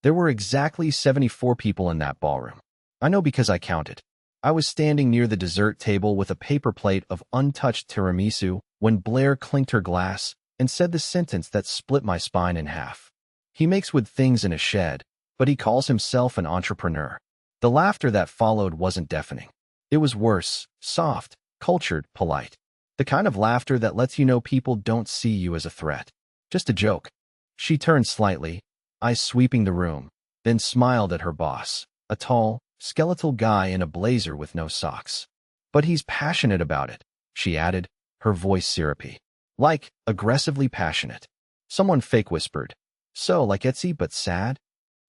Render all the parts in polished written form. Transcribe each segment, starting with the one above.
There were exactly 74 people in that ballroom. I know because I counted. I was standing near the dessert table with a paper plate of untouched tiramisu when Blair clinked her glass and said the sentence that split my spine in half. He makes wood things in a shed, but he calls himself an entrepreneur. The laughter that followed wasn't deafening. It was worse, soft, cultured, polite. The kind of laughter that lets you know people don't see you as a threat. Just a joke. She turned slightly, eyes sweeping the room, then smiled at her boss, a tall, skeletal guy in a blazer with no socks. But he's passionate about it, she added, her voice syrupy. Like, aggressively passionate. Someone fake whispered. So, like Etsy, but sad?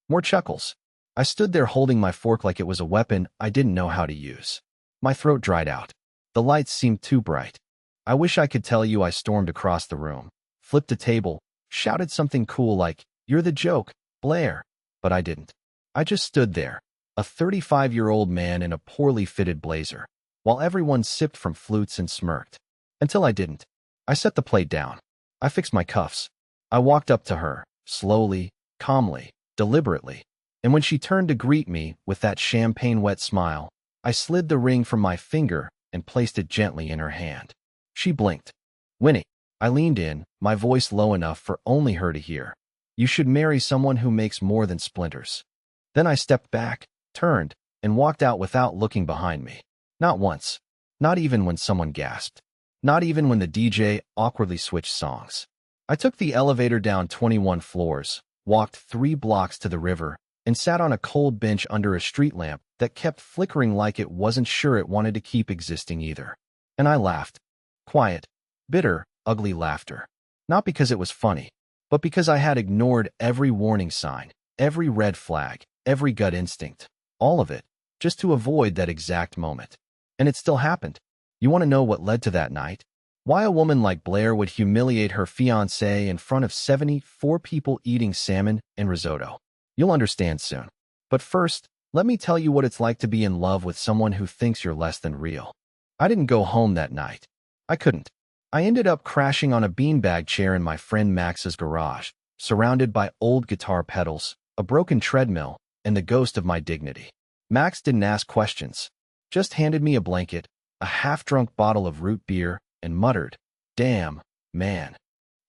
More chuckles. I stood there holding my fork like it was a weapon I didn't know how to use. My throat dried out. The lights seemed too bright. I wish I could tell you I stormed across the room, flipped a table, shouted something cool like, "You're the joke, Blair." But I didn't. I just stood there, a 35-year-old man in a poorly fitted blazer, while everyone sipped from flutes and smirked. Until I didn't. I set the plate down. I fixed my cuffs. I walked up to her, slowly, calmly, deliberately. And when she turned to greet me with that champagne-wet smile, I slid the ring from my finger and placed it gently in her hand. She blinked. "Winnie." I leaned in, my voice low enough for only her to hear. "You should marry someone who makes more than splinters." Then I stepped back, turned, and walked out without looking behind me. Not once. Not even when someone gasped. Not even when the DJ awkwardly switched songs. I took the elevator down 21 floors, walked 3 blocks to the river, and sat on a cold bench under a street lamp that kept flickering like it wasn't sure it wanted to keep existing either. And I laughed. Quiet, bitter, ugly laughter. Not because it was funny, but because I had ignored every warning sign, every red flag, every gut instinct, all of it, just to avoid that exact moment. And it still happened. You want to know what led to that night? Why a woman like Blair would humiliate her fiancé in front of 74 people eating salmon and risotto? You'll understand soon. But first, let me tell you what it's like to be in love with someone who thinks you're less than real. I didn't go home that night. I couldn't. I ended up crashing on a beanbag chair in my friend Max's garage, surrounded by old guitar pedals, a broken treadmill, and the ghost of my dignity. Max didn't ask questions, just handed me a blanket, a half-drunk bottle of root beer, and muttered, "Damn, man."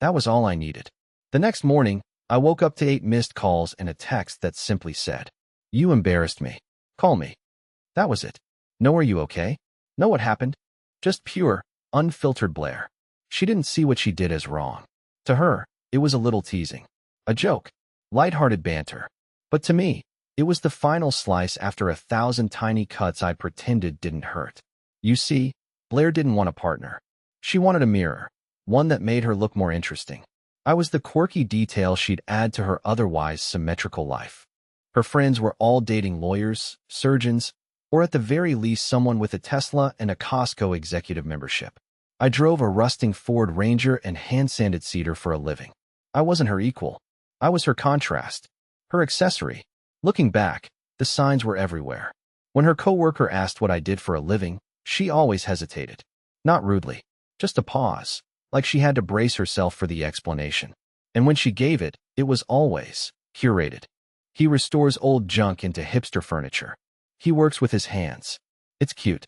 That was all I needed. The next morning, I woke up to 8 missed calls and a text that simply said, "You embarrassed me. Call me." That was it. No, "Are you okay?" No, "What happened?" Just pure, unfiltered Blair. She didn't see what she did as wrong. To her, it was a little teasing. A joke. Light-hearted banter. But to me, it was the final slice after 1,000 tiny cuts I pretended didn't hurt. You see, Blair didn't want a partner. She wanted a mirror, one that made her look more interesting. I was the quirky detail she'd add to her otherwise symmetrical life. Her friends were all dating lawyers, surgeons, or at the very least someone with a Tesla and a Costco executive membership. I drove a rusting Ford Ranger and hand-sanded cedar for a living. I wasn't her equal. I was her contrast, her accessory. Looking back, the signs were everywhere. When her coworker asked what I did for a living, she always hesitated. Not rudely, just a pause, like she had to brace herself for the explanation. And when she gave it, it was always curated. He restores old junk into hipster furniture. He works with his hands. It's cute.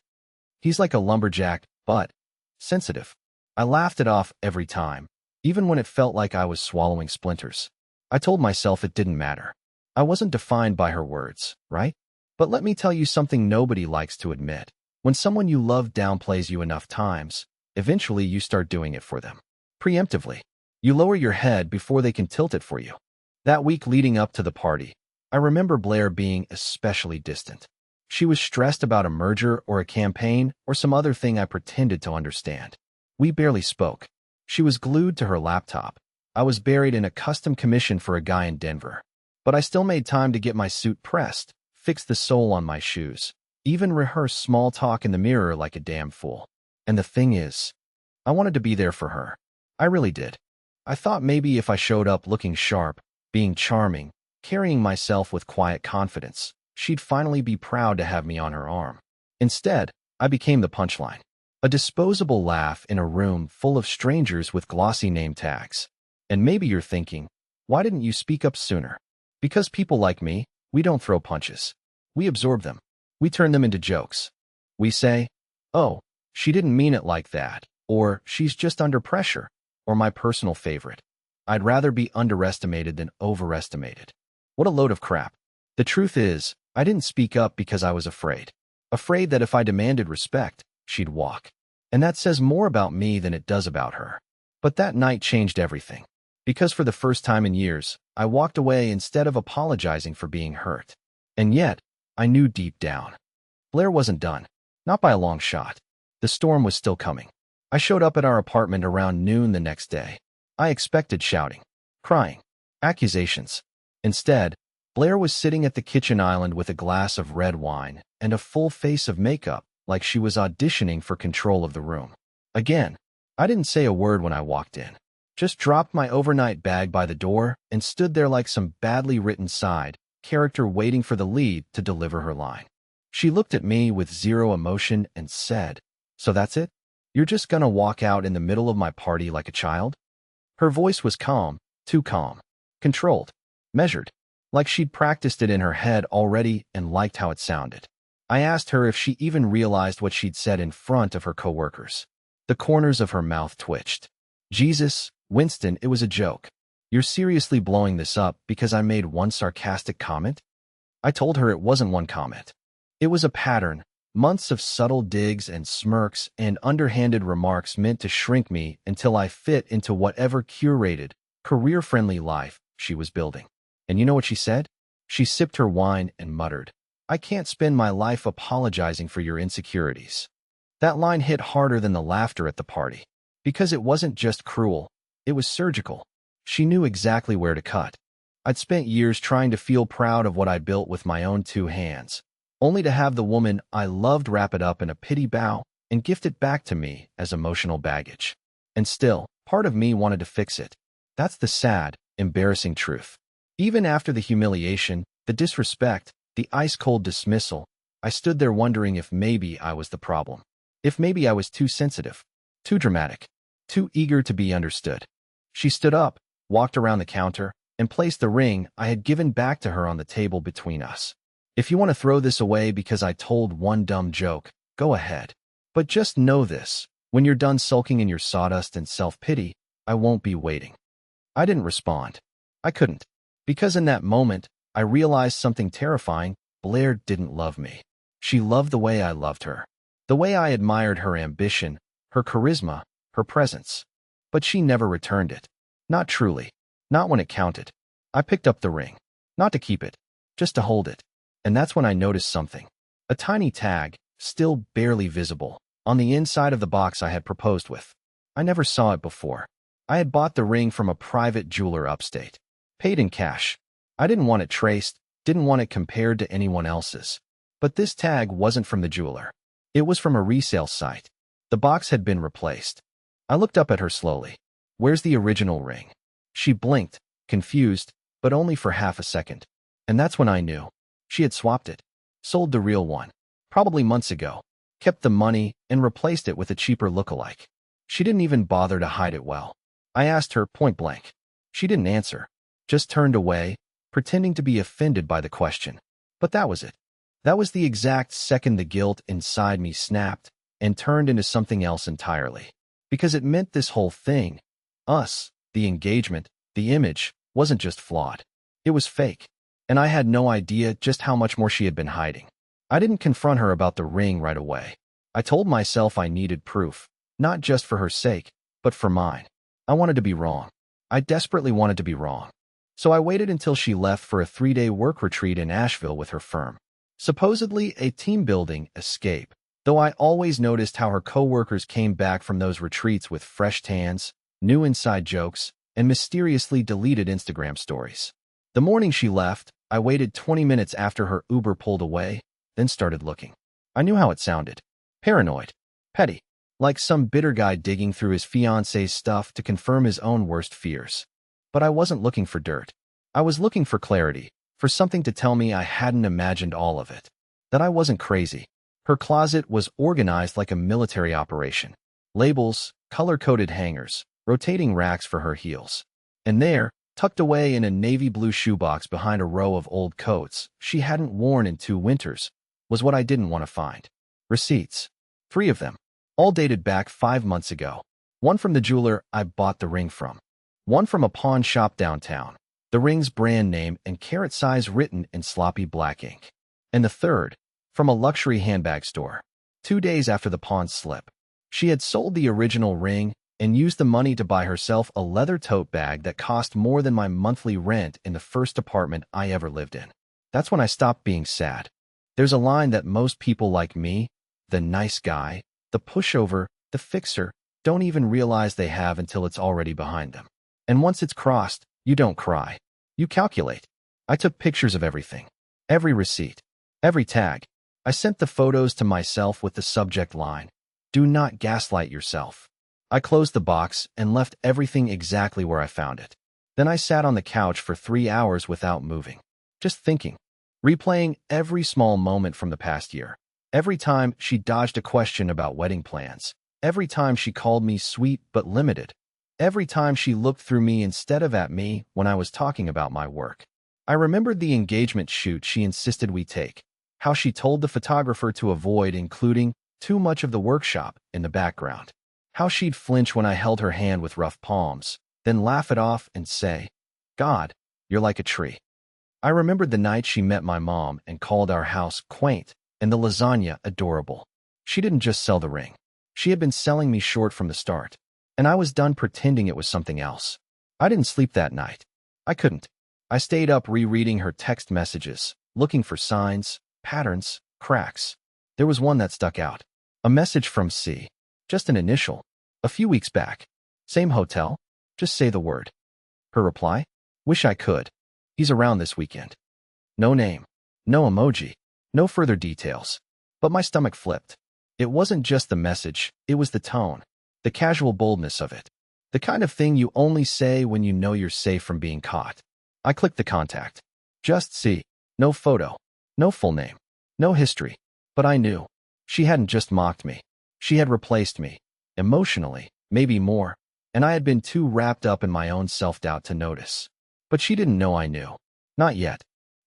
He's like a lumberjack, but sensitive. I laughed it off every time, even when it felt like I was swallowing splinters. I told myself it didn't matter. I wasn't defined by her words, right? But let me tell you something nobody likes to admit. When someone you love downplays you enough times, eventually you start doing it for them. Preemptively. You lower your head before they can tilt it for you. That week leading up to the party, I remember Blair being especially distant. She was stressed about a merger or a campaign or some other thing I pretended to understand. We barely spoke. She was glued to her laptop. I was buried in a custom commission for a guy in Denver. But I still made time to get my suit pressed, fix the sole on my shoes, even rehearse small talk in the mirror like a damn fool. And the thing is, I wanted to be there for her. I really did. I thought maybe if I showed up looking sharp, being charming, carrying myself with quiet confidence, she'd finally be proud to have me on her arm. Instead, I became the punchline. A disposable laugh in a room full of strangers with glossy name tags. And maybe you're thinking, why didn't you speak up sooner? Because people like me, we don't throw punches. We absorb them. We turn them into jokes. We say, oh, she didn't mean it like that, or she's just under pressure, or my personal favorite, I'd rather be underestimated than overestimated. What a load of crap. The truth is, I didn't speak up because I was afraid. Afraid that if I demanded respect, she'd walk. And that says more about me than it does about her. But that night changed everything. Because for the first time in years, I walked away instead of apologizing for being hurt. And yet, I knew deep down, Blair wasn't done. Not by a long shot. The storm was still coming. I showed up at our apartment around noon the next day. I expected shouting, crying, accusations. Instead, Blair was sitting at the kitchen island with a glass of red wine and a full face of makeup, like she was auditioning for control of the room. Again, I didn't say a word when I walked in. Just dropped my overnight bag by the door and stood there like some badly written side character waiting for the lead to deliver her line. She looked at me with zero emotion and said, "So that's it? You're just gonna walk out in the middle of my party like a child?" Her voice was calm, too calm, controlled, measured, like she'd practiced it in her head already and liked how it sounded. I asked her if she even realized what she'd said in front of her coworkers. The corners of her mouth twitched. Jesus, Winston, it was a joke. You're seriously blowing this up because I made one sarcastic comment? I told her it wasn't one comment. It was a pattern, months of subtle digs and smirks and underhanded remarks meant to shrink me until I fit into whatever curated, career-friendly life she was building. And you know what she said? She sipped her wine and muttered, "I can't spend my life apologizing for your insecurities." That line hit harder than the laughter at the party. Because it wasn't just cruel, it was surgical. She knew exactly where to cut. I'd spent years trying to feel proud of what I built with my own two hands, only to have the woman I loved wrap it up in a pity bow and gift it back to me as emotional baggage. And still, part of me wanted to fix it. That's the sad, embarrassing truth. Even after the humiliation, the disrespect, the ice-cold dismissal, I stood there wondering if maybe I was the problem. If maybe I was too sensitive, too dramatic, too eager to be understood. She stood up, walked around the counter, and placed the ring I had given back to her on the table between us. If you want to throw this away because I told one dumb joke, go ahead. But just know this, when you're done sulking in your sawdust and self-pity, I won't be waiting. I didn't respond. I couldn't. Because in that moment, I realized something terrifying. Blair didn't love me. She loved the way I loved her. The way I admired her ambition, her charisma, her presence. But she never returned it. Not truly. Not when it counted. I picked up the ring. Not to keep it. Just to hold it. And that's when I noticed something. A tiny tag, still barely visible, on the inside of the box I had proposed with. I never saw it before. I had bought the ring from a private jeweler upstate. Paid in cash. I didn't want it traced, didn't want it compared to anyone else's. But this tag wasn't from the jeweler. It was from a resale site. The box had been replaced. I looked up at her slowly. "Where's the original ring?" She blinked, confused, but only for half a second. And that's when I knew. She had swapped it. Sold the real one. Probably months ago. Kept the money and replaced it with a cheaper lookalike. She didn't even bother to hide it well. I asked her point blank. She didn't answer. Just turned away, pretending to be offended by the question. But that was it. That was the exact second the guilt inside me snapped and turned into something else entirely. Because it meant this whole thing, us, the engagement, the image, wasn't just flawed. It was fake. And I had no idea just how much more she had been hiding. I didn't confront her about the ring right away. I told myself I needed proof, not just for her sake, but for mine. I wanted to be wrong. I desperately wanted to be wrong. So I waited until she left for a 3-day work retreat in Asheville with her firm. Supposedly a team-building escape, though I always noticed how her coworkers came back from those retreats with fresh tans, new inside jokes, and mysteriously deleted Instagram stories. The morning she left, I waited 20 minutes after her Uber pulled away, then started looking. I knew how it sounded. Paranoid. Petty. Like some bitter guy digging through his fiancée's stuff to confirm his own worst fears. But I wasn't looking for dirt. I was looking for clarity, for something to tell me I hadn't imagined all of it. That I wasn't crazy. Her closet was organized like a military operation. Labels, color-coded hangers, rotating racks for her heels. And there, tucked away in a navy blue shoebox behind a row of old coats she hadn't worn in 2 winters, was what I didn't want to find. Receipts. 3 of them, all dated back 5 months ago. One from the jeweler I bought the ring from. One from a pawn shop downtown, the ring's brand name and carat size written in sloppy black ink. And the third, from a luxury handbag store. 2 days after the pawn slip, she had sold the original ring and used the money to buy herself a leather tote bag that cost more than my monthly rent in the first apartment I ever lived in. That's when I stopped being sad. There's a line that most people like me, the nice guy, the pushover, the fixer, don't even realize they have until it's already behind them. And once it's crossed, you don't cry. You calculate. I took pictures of everything. Every receipt. Every tag. I sent the photos to myself with the subject line, "Do not gaslight yourself." I closed the box and left everything exactly where I found it. Then I sat on the couch for 3 hours without moving, just thinking, replaying every small moment from the past year. Every time she dodged a question about wedding plans. Every time she called me sweet but limited. Every time she looked through me instead of at me when I was talking about my work. I remembered the engagement shoot she insisted we take, how she told the photographer to avoid including too much of the workshop in the background, how she'd flinch when I held her hand with rough palms, then laugh it off and say, "God, you're like a tree." I remembered the night she met my mom and called our house quaint and the lasagna adorable. She didn't just sell the ring. She had been selling me short from the start, and I was done pretending it was something else. I didn't sleep that night. I couldn't. I stayed up rereading her text messages, looking for signs, patterns, cracks. There was one that stuck out. A message from C. Just an initial. A few weeks back. Same hotel. Just say the word. Her reply? Wish I could. He's around this weekend. No name. No emoji. No further details. But my stomach flipped. It wasn't just the message, it was the tone. The casual boldness of it. The kind of thing you only say when you know you're safe from being caught. I clicked the contact. Just C. No photo. No full name. No history. But I knew. She hadn't just mocked me. She had replaced me. Emotionally, maybe more. And I had been too wrapped up in my own self-doubt to notice. But she didn't know I knew. Not yet.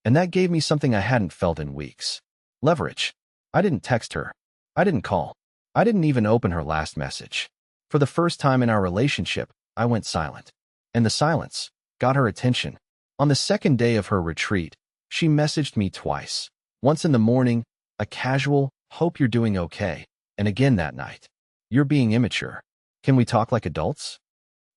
And that gave me something I hadn't felt in weeks. Leverage. I didn't text her. I didn't call. I didn't even open her last message. For the first time in our relationship, I went silent. And the silence got her attention. On the second day of her retreat, she messaged me twice. Once in the morning, a casual, "Hope you're doing okay," and again that night, "You're being immature. Can we talk like adults?"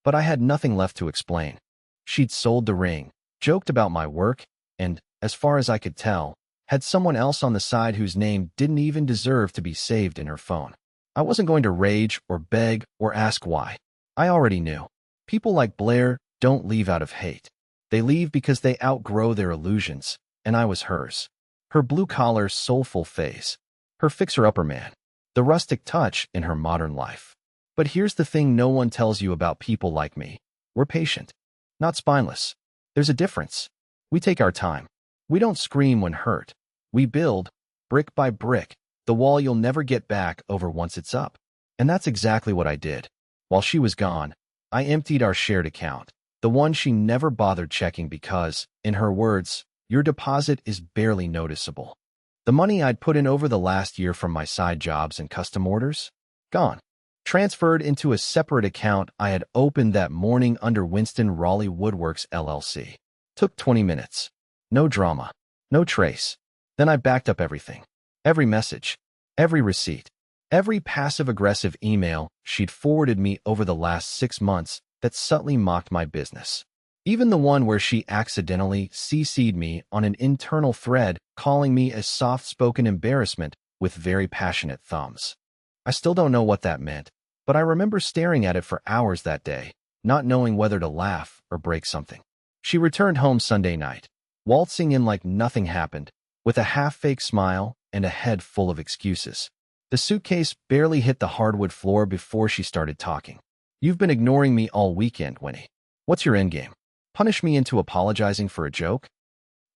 But I had nothing left to explain. She'd sold the ring, joked about my work, and, as far as I could tell, had someone else on the side whose name didn't even deserve to be saved in her phone. I wasn't going to rage or beg or ask why. I already knew. People like Blair don't leave out of hate. They leave because they outgrow their illusions, and I was hers. Her blue-collar, soulful face. Her fixer-upper man. The rustic touch in her modern life. But here's the thing no one tells you about people like me. We're patient. Not spineless. There's a difference. We take our time. We don't scream when hurt. We build, brick by brick, the wall you'll never get back over once it's up. And that's exactly what I did. While she was gone, I emptied our shared account, the one she never bothered checking because, in her words, your deposit is barely noticeable. The money I'd put in over the last year from my side jobs and custom orders? Gone. Transferred into a separate account I had opened that morning under Winston Raleigh Woodworks LLC. Took 20 minutes. No drama. No trace. Then I backed up everything. Every message. Every receipt. Every passive-aggressive email she'd forwarded me over the last 6 months that subtly mocked my business. Even the one where she accidentally CC'd me on an internal thread calling me a soft-spoken embarrassment with very passionate thumbs. I still don't know what that meant, but I remember staring at it for hours that day, not knowing whether to laugh or break something. She returned home Sunday night, waltzing in like nothing happened, with a half-fake smile and a head full of excuses. The suitcase barely hit the hardwood floor before she started talking. "You've been ignoring me all weekend, Winnie. What's your endgame? Punish me into apologizing for a joke?"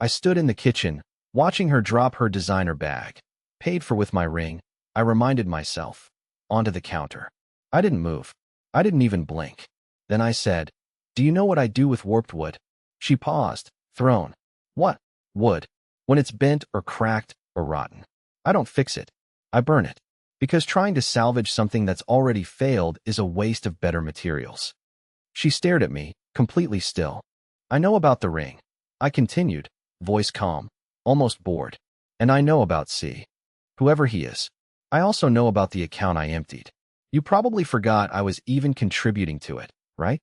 I stood in the kitchen, watching her drop her designer bag, paid for with my ring, I reminded myself, onto the counter. I didn't move. I didn't even blink. Then I said, "Do you know what I do with warped wood? She paused, thrown. What? Wood. When it's bent or cracked or rotten. I don't fix it. I burn it. Because trying to salvage something that's already failed is a waste of better materials. She stared at me, completely still. I know about the ring. I continued, voice calm, almost bored. And I know about C. Whoever he is. I also know about the account I emptied. You probably forgot I was even contributing to it, right?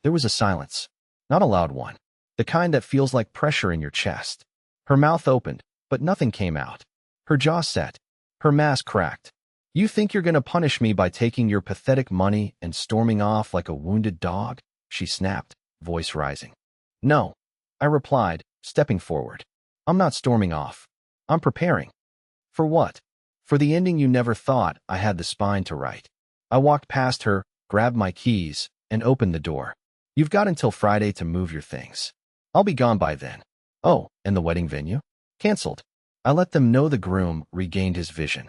There was a silence. Not a loud one. The kind that feels like pressure in your chest. Her mouth opened, but nothing came out. Her jaw set. Her mask cracked. You think you're going to punish me by taking your pathetic money and storming off like a wounded dog? She snapped, voice rising. No, I replied, stepping forward. I'm not storming off. I'm preparing. For what? For the ending you never thought I had the spine to write. I walked past her, grabbed my keys, and opened the door. You've got until Friday to move your things. I'll be gone by then. Oh, and the wedding venue? Cancelled. I let them know the groom regained his vision.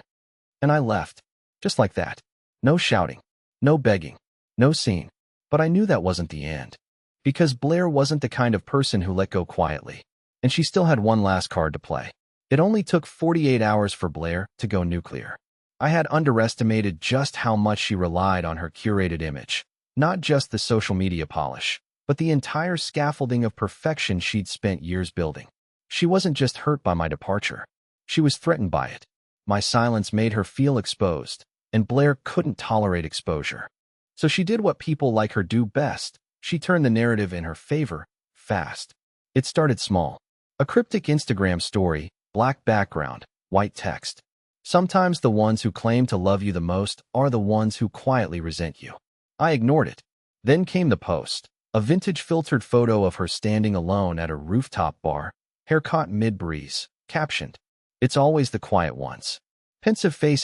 And I left. Just like that. No shouting. No begging. No scene. But I knew that wasn't the end. Because Blair wasn't the kind of person who let go quietly. And she still had one last card to play. It only took 48 hours for Blair to go nuclear. I had underestimated just how much she relied on her curated image. Not just the social media polish, but the entire scaffolding of perfection she'd spent years building. She wasn't just hurt by my departure. She was threatened by it. My silence made her feel exposed, and Blair couldn't tolerate exposure. So she did what people like her do best. She turned the narrative in her favor, fast. It started small. A cryptic Instagram story, black background, white text. Sometimes the ones who claim to love you the most are the ones who quietly resent you. I ignored it. Then came the post. A vintage filtered photo of her standing alone at a rooftop bar, hair caught mid-breeze, captioned, "It's always the quiet ones. Pensive face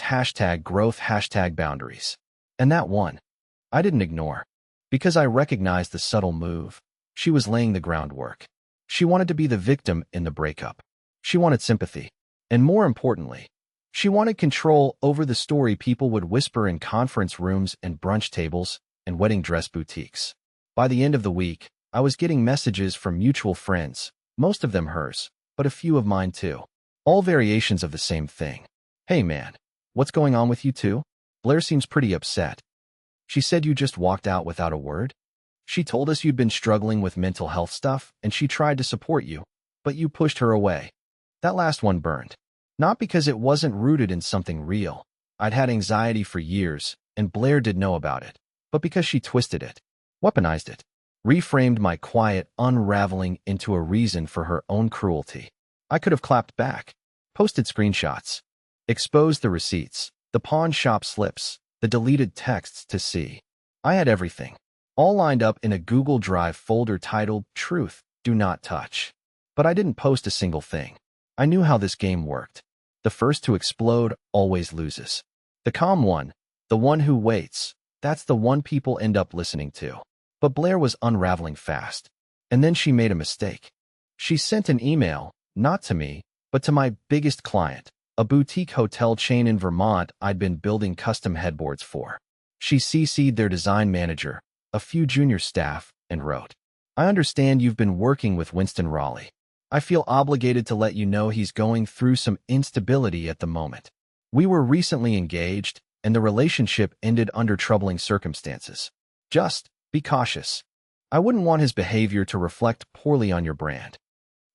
#growth #boundaries." And that one, I didn't ignore. Because I recognized the subtle move. She was laying the groundwork. She wanted to be the victim in the breakup. She wanted sympathy. And more importantly, she wanted control over the story people would whisper in conference rooms and brunch tables and wedding dress boutiques. By the end of the week, I was getting messages from mutual friends, most of them hers, but a few of mine too. All variations of the same thing. Hey man, what's going on with you two? Blair seems pretty upset. She said you just walked out without a word? She told us you'd been struggling with mental health stuff and she tried to support you, but you pushed her away. That last one burned. Not because it wasn't rooted in something real. I'd had anxiety for years, and Blair did know about it, but because she twisted it, weaponized it, reframed my quiet unraveling into a reason for her own cruelty. I could have clapped back, posted screenshots, exposed the receipts, the pawn shop slips, the deleted texts to see. I had everything, all lined up in a Google Drive folder titled Truth, Do Not Touch. But I didn't post a single thing. I knew how this game worked. The first to explode always loses. The calm one, the one who waits, that's the one people end up listening to. But Blair was unraveling fast. And then she made a mistake. She sent an email, not to me, but to my biggest client, a boutique hotel chain in Vermont I'd been building custom headboards for. She CC'd their design manager, a few junior staff, and wrote, "I understand you've been working with Winston Raleigh. I feel obligated to let you know he's going through some instability at the moment. We were recently engaged, and the relationship ended under troubling circumstances. Just be cautious. I wouldn't want his behavior to reflect poorly on your brand."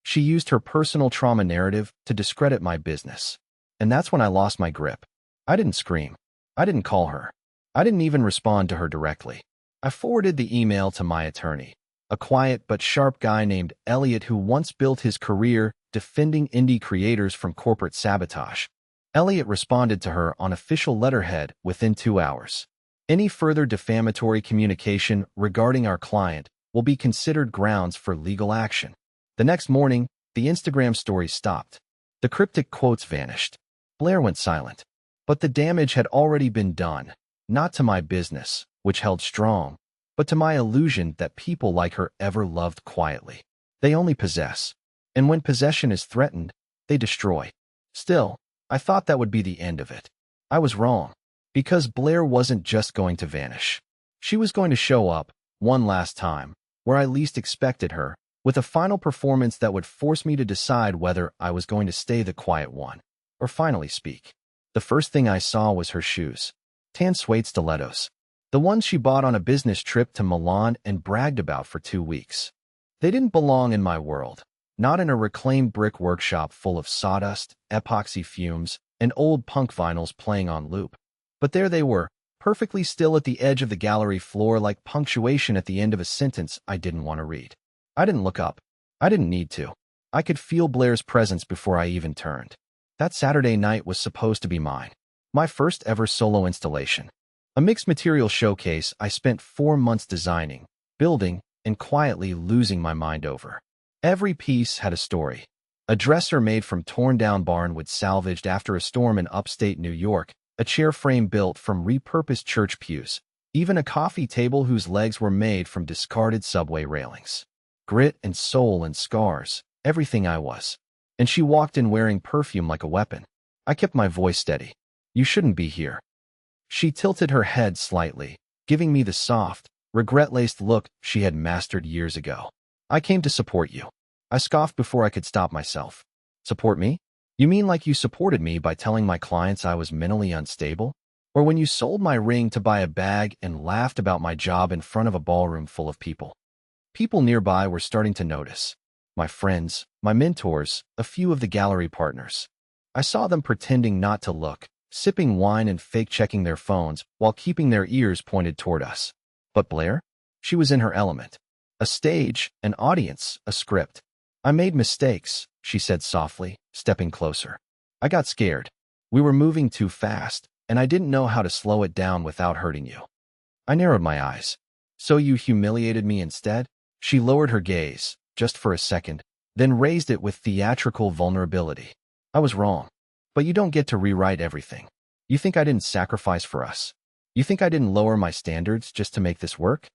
She used her personal trauma narrative to discredit my business. And that's when I lost my grip. I didn't scream. I didn't call her. I didn't even respond to her directly. I forwarded the email to my attorney, a quiet but sharp guy named Elliot who once built his career defending indie creators from corporate sabotage. Elliot responded to her on official letterhead within 2 hours. Any further defamatory communication regarding our client will be considered grounds for legal action. The next morning, the Instagram story stopped. The cryptic quotes vanished. Blair went silent. But the damage had already been done, not to my business, which held strong, but to my illusion that people like her ever loved quietly. They only possess. And when possession is threatened, they destroy. Still, I thought that would be the end of it. I was wrong. Because Blair wasn't just going to vanish. She was going to show up, one last time, where I least expected her, with a final performance that would force me to decide whether I was going to stay the quiet one or finally speak. The first thing I saw was her shoes. Tan suede stilettos. The ones she bought on a business trip to Milan and bragged about for 2 weeks. They didn't belong in my world. Not in a reclaimed brick workshop full of sawdust, epoxy fumes, and old punk vinyls playing on loop. But there they were, perfectly still at the edge of the gallery floor like punctuation at the end of a sentence I didn't want to read. I didn't look up. I didn't need to. I could feel Blair's presence before I even turned. That Saturday night was supposed to be mine. My first ever solo installation. A mixed material showcase I spent 4 months designing, building, and quietly losing my mind over. Every piece had a story. A dresser made from torn-down barnwood salvaged after a storm in upstate New York, a chair frame built from repurposed church pews, even a coffee table whose legs were made from discarded subway railings. Grit and soul and scars, everything I was. And she walked in wearing perfume like a weapon. I kept my voice steady. You shouldn't be here. She tilted her head slightly, giving me the soft, regret-laced look she had mastered years ago. I came to support you. I scoffed before I could stop myself. Support me? You mean like you supported me by telling my clients I was mentally unstable? Or when you sold my ring to buy a bag and laughed about my job in front of a ballroom full of people? People nearby were starting to notice. My friends, my mentors, a few of the gallery partners. I saw them pretending not to look, sipping wine and fake-checking their phones while keeping their ears pointed toward us. But Blair? She was in her element. A stage, an audience, a script. I made mistakes, she said softly, stepping closer. I got scared. We were moving too fast, and I didn't know how to slow it down without hurting you. I narrowed my eyes. So you humiliated me instead? She lowered her gaze, just for a second, then raised it with theatrical vulnerability. I was wrong. But you don't get to rewrite everything. You think I didn't sacrifice for us? You think I didn't lower my standards just to make this work?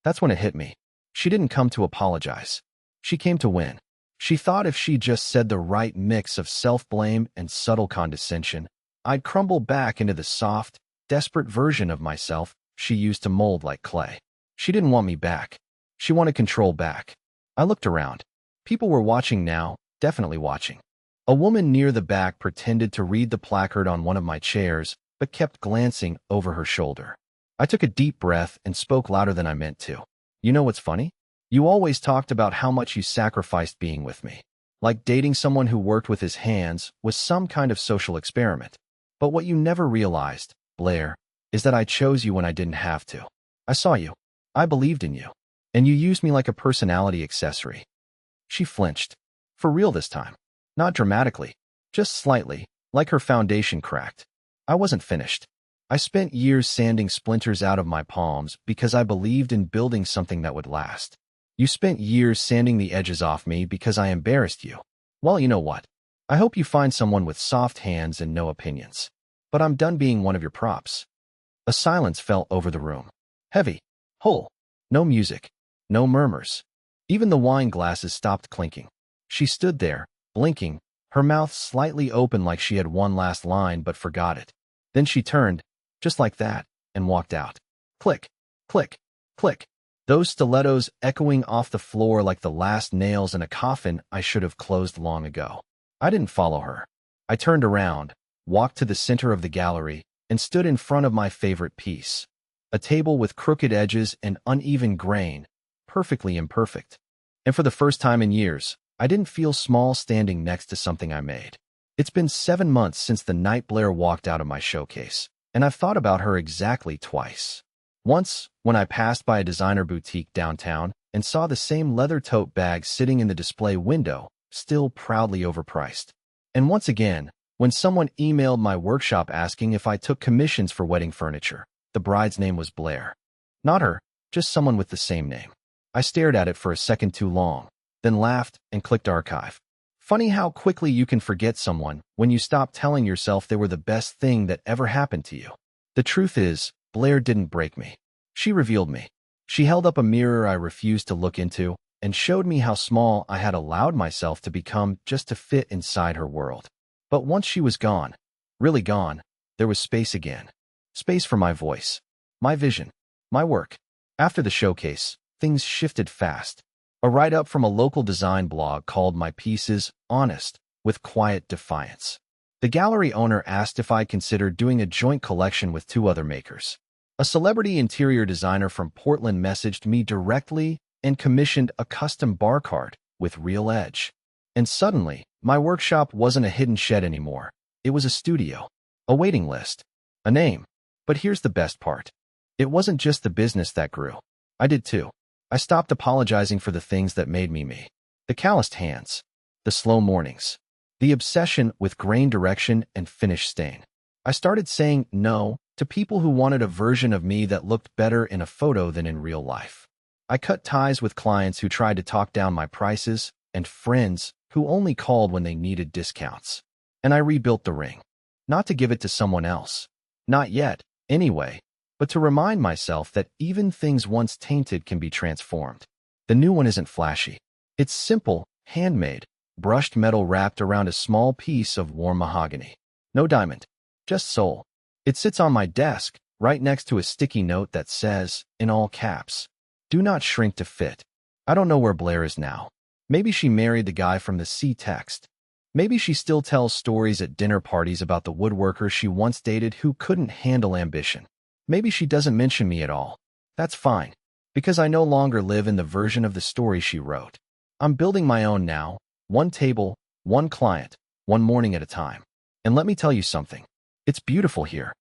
That's when it hit me. She didn't come to apologize. She came to win. She thought if she just said the right mix of self-blame and subtle condescension, I'd crumble back into the soft, desperate version of myself she used to mold like clay. She didn't want me back. She wanted control back. I looked around. People were watching now, definitely watching. A woman near the back pretended to read the placard on one of my chairs, but kept glancing over her shoulder. I took a deep breath and spoke louder than I meant to. You know what's funny? You always talked about how much you sacrificed being with me. Like dating someone who worked with his hands was some kind of social experiment. But what you never realized, Blair, is that I chose you when I didn't have to. I saw you. I believed in you. And you used me like a personality accessory. She flinched. For real this time. Not dramatically, just slightly, like her foundation cracked. I wasn't finished. I spent years sanding splinters out of my palms because I believed in building something that would last. You spent years sanding the edges off me because I embarrassed you. Well, you know what? I hope you find someone with soft hands and no opinions. But I'm done being one of your props. A silence fell over the room. Heavy. Whole. No music. No murmurs. Even the wine glasses stopped clinking. She stood there, blinking, her mouth slightly open like she had one last line but forgot it. Then she turned, just like that, and walked out. Click, click, click. Those stilettos echoing off the floor like the last nails in a coffin I should have closed long ago. I didn't follow her. I turned around, walked to the center of the gallery, and stood in front of my favorite piece. A table with crooked edges and uneven grain, perfectly imperfect. And for the first time in years, I didn't feel small standing next to something I made. It's been 7 months since the night Blair walked out of my showcase, and I've thought about her exactly twice. Once, when I passed by a designer boutique downtown and saw the same leather tote bag sitting in the display window, still proudly overpriced. And once again, when someone emailed my workshop asking if I took commissions for wedding furniture. The bride's name was Blair. Not her, just someone with the same name. I stared at it for a second too long, then laughed and clicked archive. Funny how quickly you can forget someone when you stop telling yourself they were the best thing that ever happened to you. The truth is, Blair didn't break me. She revealed me. She held up a mirror I refused to look into and showed me how small I had allowed myself to become just to fit inside her world. But once she was gone, really gone, there was space again. Space for my voice, my vision, my work. After the showcase, things shifted fast. A write-up from a local design blog called my pieces honest, with quiet defiance. The gallery owner asked if I considered doing a joint collection with two other makers. A celebrity interior designer from Portland messaged me directly and commissioned a custom bar cart with real edge. And suddenly, my workshop wasn't a hidden shed anymore. It was a studio, a waiting list, a name. But here's the best part. It wasn't just the business that grew. I did too. I stopped apologizing for the things that made me me. The calloused hands, the slow mornings, the obsession with grain direction and finish stain. I started saying no to people who wanted a version of me that looked better in a photo than in real life. I cut ties with clients who tried to talk down my prices and friends who only called when they needed discounts. And I rebuilt the ring. Not to give it to someone else. Not yet, anyway, but to remind myself that even things once tainted can be transformed. The new one isn't flashy. It's simple, handmade, brushed metal wrapped around a small piece of warm mahogany. No diamond, just soul. It sits on my desk, right next to a sticky note that says, in all caps, "Do not shrink to fit." I don't know where Blair is now. Maybe she married the guy from the C-text. Maybe she still tells stories at dinner parties about the woodworker she once dated who couldn't handle ambition. Maybe she doesn't mention me at all. That's fine, because I no longer live in the version of the story she wrote. I'm building my own now, one table, one client, one morning at a time. And let me tell you something. It's beautiful here.